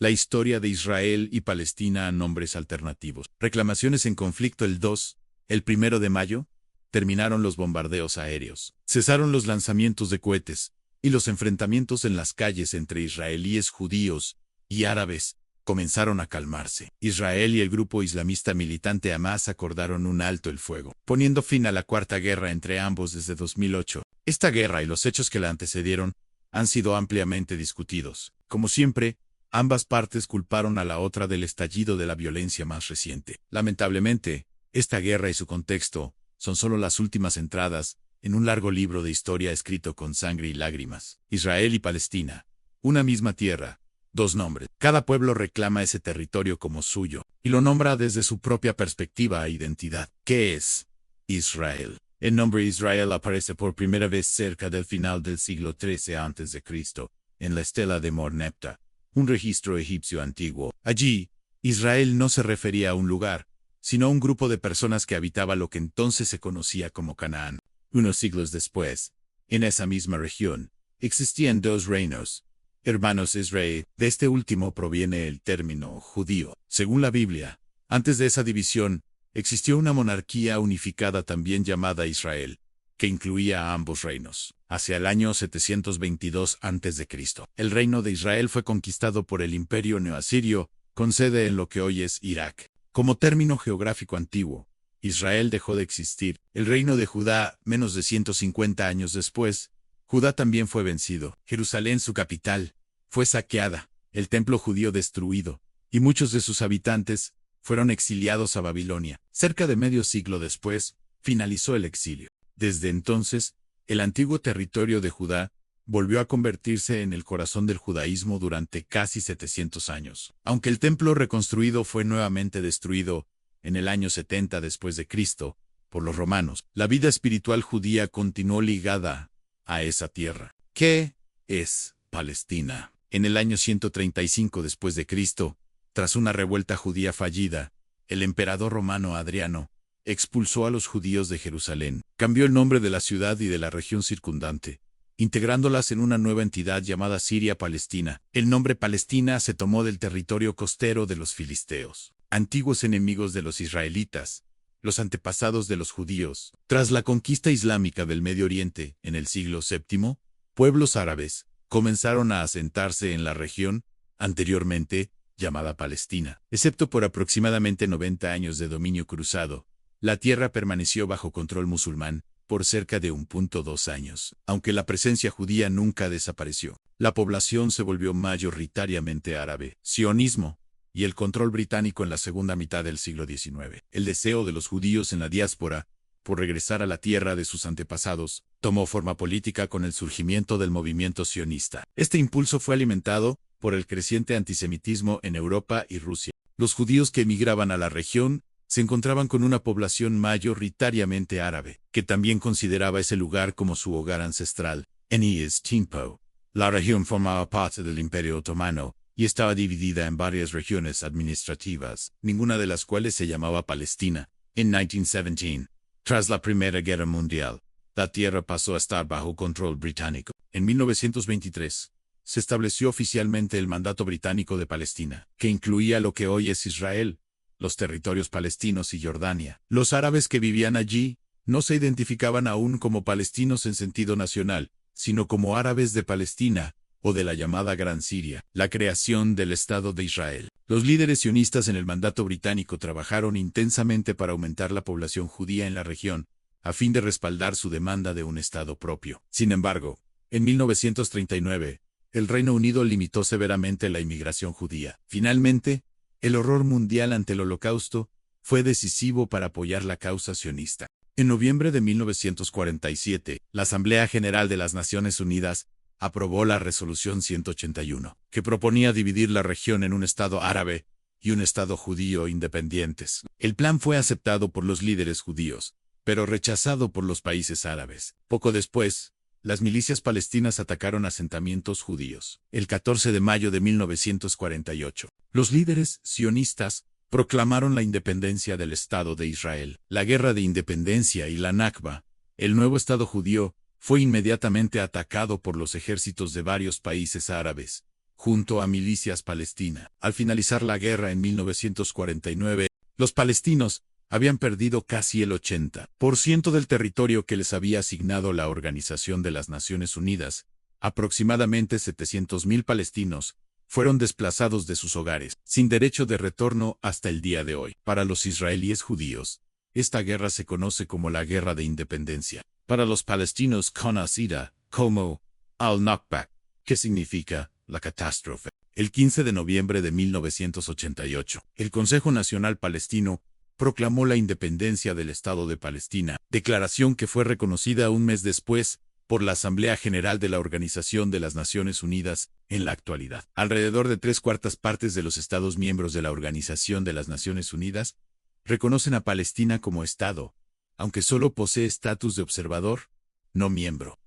La historia de Israel y Palestina a nombres alternativos. Reclamaciones en conflicto el 1 de mayo, terminaron los bombardeos aéreos. Cesaron los lanzamientos de cohetes, y los enfrentamientos en las calles entre israelíes judíos y árabes comenzaron a calmarse. Israel y el grupo islamista militante Hamás acordaron un alto el fuego, poniendo fin a la cuarta guerra entre ambos desde 2008. Esta guerra y los hechos que la antecedieron han sido ampliamente discutidos. Como siempre, ambas partes culparon a la otra del estallido de la violencia más reciente. Lamentablemente, esta guerra y su contexto son solo las últimas entradas en un largo libro de historia escrito con sangre y lágrimas. Israel y Palestina, una misma tierra, dos nombres. Cada pueblo reclama ese territorio como suyo, y lo nombra desde su propia perspectiva e identidad. ¿Qué es Israel? El nombre Israel aparece por primera vez cerca del final del siglo XIII a.C., en la estela de Merneptah, un registro egipcio antiguo. Allí, Israel no se refería a un lugar, sino a un grupo de personas que habitaba lo que entonces se conocía como Canaán. Unos siglos después, en esa misma región, existían dos reinos, hermanos Israel. De este último proviene el término judío. Según la Biblia, antes de esa división, existió una monarquía unificada también llamada Israel, que incluía a ambos reinos. Hacia el año 722 a.C., el reino de Israel fue conquistado por el imperio neoasirio, con sede en lo que hoy es Irak. Como término geográfico antiguo, Israel dejó de existir. El reino de Judá, menos de 150 años después, Judá también fue vencido. Jerusalén, su capital, fue saqueada, el templo judío destruido, y muchos de sus habitantes fueron exiliados a Babilonia. Cerca de medio siglo después, finalizó el exilio. Desde entonces, el antiguo territorio de Judá volvió a convertirse en el corazón del judaísmo durante casi 700 años. Aunque el templo reconstruido fue nuevamente destruido en el año 70 después de Cristo por los romanos, la vida espiritual judía continuó ligada a esa tierra. ¿Qué es Palestina? En el año 135 después de Cristo, tras una revuelta judía fallida, el emperador romano Adriano expulsó a los judíos de Jerusalén, cambió el nombre de la ciudad y de la región circundante, integrándolas en una nueva entidad llamada Siria-Palestina. El nombre Palestina se tomó del territorio costero de los filisteos, antiguos enemigos de los israelitas, los antepasados de los judíos. Tras la conquista islámica del Medio Oriente en el siglo VII, pueblos árabes comenzaron a asentarse en la región, anteriormente llamada Palestina. Excepto por aproximadamente 90 años de dominio cruzado, la tierra permaneció bajo control musulmán por cerca de 1.2 años. Aunque la presencia judía nunca desapareció, la población se volvió mayoritariamente árabe. Sionismo y el control británico en la segunda mitad del siglo XIX. El deseo de los judíos en la diáspora por regresar a la tierra de sus antepasados tomó forma política con el surgimiento del movimiento sionista. Este impulso fue alimentado por el creciente antisemitismo en Europa y Rusia. Los judíos que emigraban a la región se encontraban con una población mayoritariamente árabe, que también consideraba ese lugar como su hogar ancestral. En ese tiempo, la región formaba parte del Imperio Otomano y estaba dividida en varias regiones administrativas, ninguna de las cuales se llamaba Palestina. En 1917, tras la Primera Guerra Mundial, la tierra pasó a estar bajo control británico. En 1923, se estableció oficialmente el Mandato Británico de Palestina, que incluía lo que hoy es Israel, los territorios palestinos y Jordania. Los árabes que vivían allí no se identificaban aún como palestinos en sentido nacional, sino como árabes de Palestina o de la llamada Gran Siria. La creación del Estado de Israel. Los líderes sionistas en el mandato británico trabajaron intensamente para aumentar la población judía en la región, a fin de respaldar su demanda de un Estado propio. Sin embargo, en 1939, el Reino Unido limitó severamente la inmigración judía. Finalmente, el horror mundial ante el Holocausto fue decisivo para apoyar la causa sionista. En noviembre de 1947, la Asamblea General de las Naciones Unidas aprobó la Resolución 181, que proponía dividir la región en un Estado árabe y un Estado judío independientes. El plan fue aceptado por los líderes judíos, pero rechazado por los países árabes. Poco después, las milicias palestinas atacaron asentamientos judíos. El 14 de mayo de 1948, los líderes sionistas proclamaron la independencia del Estado de Israel. La Guerra de Independencia y la Nakba, el nuevo Estado judío, fue inmediatamente atacado por los ejércitos de varios países árabes, junto a milicias palestinas. Al finalizar la guerra en 1949, los palestinos habían perdido casi el 80% del territorio que les había asignado la Organización de las Naciones Unidas. Aproximadamente 700.000 palestinos fueron desplazados de sus hogares, sin derecho de retorno hasta el día de hoy. Para los israelíes judíos, esta guerra se conoce como la Guerra de Independencia. Para los palestinos conocida como al-Nakba, que significa la catástrofe. El 15 de noviembre de 1988, el Consejo Nacional Palestino proclamó la independencia del Estado de Palestina, declaración que fue reconocida un mes después por la Asamblea General de la Organización de las Naciones Unidas. En la actualidad, alrededor de 3/4 de los Estados miembros de la Organización de las Naciones Unidas reconocen a Palestina como Estado, aunque solo posee estatus de observador, no miembro.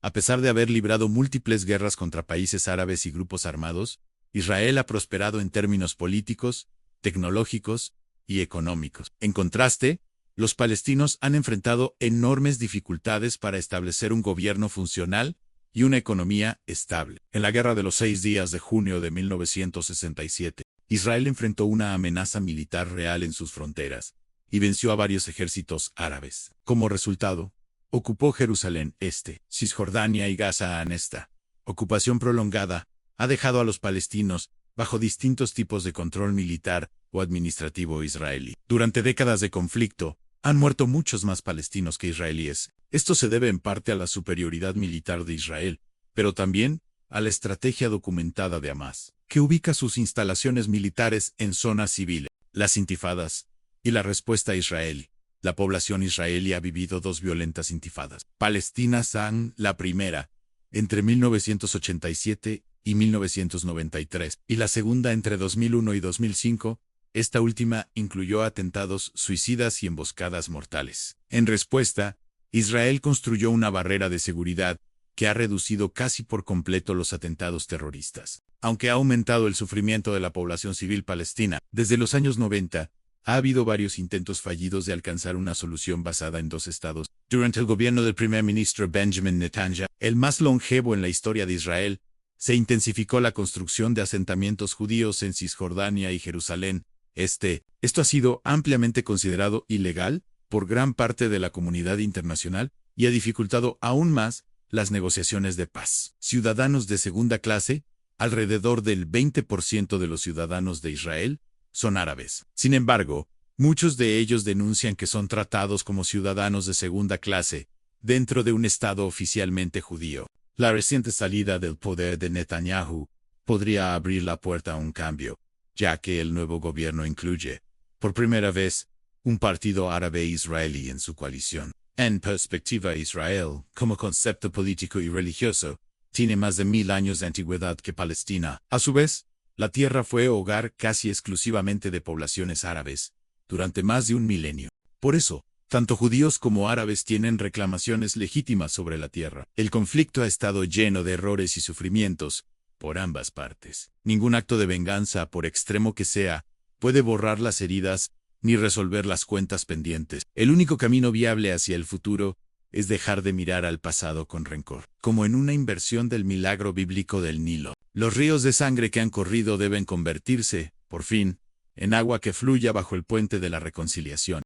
A pesar de haber librado múltiples guerras contra países árabes y grupos armados, Israel ha prosperado en términos políticos, tecnológicos y económicos. En contraste, los palestinos han enfrentado enormes dificultades para establecer un gobierno funcional y una economía estable. En la Guerra de los 6 días de junio de 1967, Israel enfrentó una amenaza militar real en sus fronteras y venció a varios ejércitos árabes. Como resultado, ocupó Jerusalén Este, Cisjordania y Gaza. Esta ocupación prolongada ha dejado a los palestinos bajo distintos tipos de control militar o administrativo israelí. Durante décadas de conflicto, han muerto muchos más palestinos que israelíes. Esto se debe en parte a la superioridad militar de Israel, pero también a la estrategia documentada de Hamás, que ubica sus instalaciones militares en zonas civiles. Las intifadas y la respuesta israelí. La población israelí ha vivido 2 violentas intifadas palestinas. La primera, entre 1987 y 1993, y la segunda entre 2001 y 2005. Esta última incluyó atentados suicidas y emboscadas mortales. En respuesta, Israel construyó una barrera de seguridad que ha reducido casi por completo los atentados terroristas. Aunque ha aumentado el sufrimiento de la población civil palestina, desde los años 90, ha habido varios intentos fallidos de alcanzar una solución basada en 2 estados. Durante el gobierno del primer ministro Benjamin Netanyahu, el más longevo en la historia de Israel, se intensificó la construcción de asentamientos judíos en Cisjordania y Jerusalén Este. Esto ha sido ampliamente considerado ilegal por gran parte de la comunidad internacional y ha dificultado aún más las negociaciones de paz. Ciudadanos de segunda clase, alrededor del 20% de los ciudadanos de Israel son árabes. Sin embargo, muchos de ellos denuncian que son tratados como ciudadanos de segunda clase dentro de un estado oficialmente judío. La reciente salida del poder de Netanyahu podría abrir la puerta a un cambio, ya que el nuevo gobierno incluye, por primera vez, un partido árabe israelí en su coalición. En perspectiva, Israel, como concepto político y religioso, tiene más de 1000 años de antigüedad que Palestina. A su vez, la tierra fue hogar casi exclusivamente de poblaciones árabes durante más de un milenio. Por eso, tanto judíos como árabes tienen reclamaciones legítimas sobre la tierra. El conflicto ha estado lleno de errores y sufrimientos por ambas partes. Ningún acto de venganza, por extremo que sea, puede borrar las heridas ni resolver las cuentas pendientes. El único camino viable hacia el futuro es dejar de mirar al pasado con rencor. Como en una inversión del milagro bíblico del Nilo, los ríos de sangre que han corrido deben convertirse, por fin, en agua que fluya bajo el puente de la reconciliación.